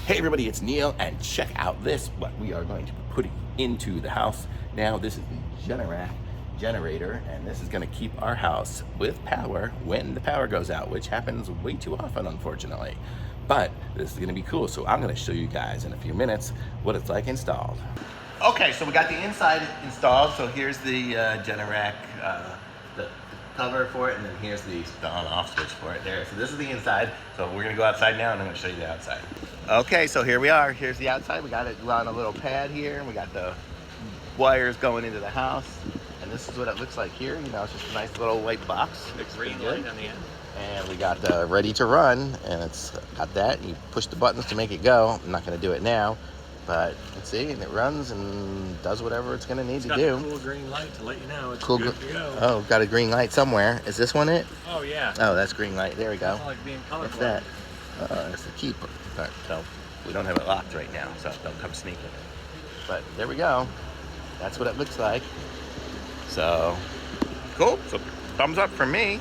Hey everybody, it's Neil, and check out this, what we are going to be putting into the house. Now, this is the Generac Generator, and this is going to keep our house with power when the power goes out, which happens way too often, unfortunately. But this is going to be cool, so I'm going to show you guys in a few minutes what it's like installed. Okay, so we got the inside installed, so here's the Generac, the cover for it, and then here's the on-off switch for it there. So this is the inside. So we're gonna go outside now, and I'm gonna show you the outside. Okay, so here we are. Here's the outside. We got it on a little pad here, and we got the wires going into the house. And this is what it looks like here. You know, it's just a nice little white box. The green light on the end. And we got the ready to run, and it's got that. And you push the buttons to make it go. I'm not gonna do it now, but let's see, and it runs and does whatever it's gonna need to do. It's got a cool green light to let you know it's cool. good to go. Oh, got a green light somewhere. Is this one it? Oh yeah. Oh, that's green light. There we go. It's like being colorblind. What's that? That's the keeper. So we don't have it locked right now, so don't come sneaking. But there we go. That's what it looks like. So cool. So thumbs up for me.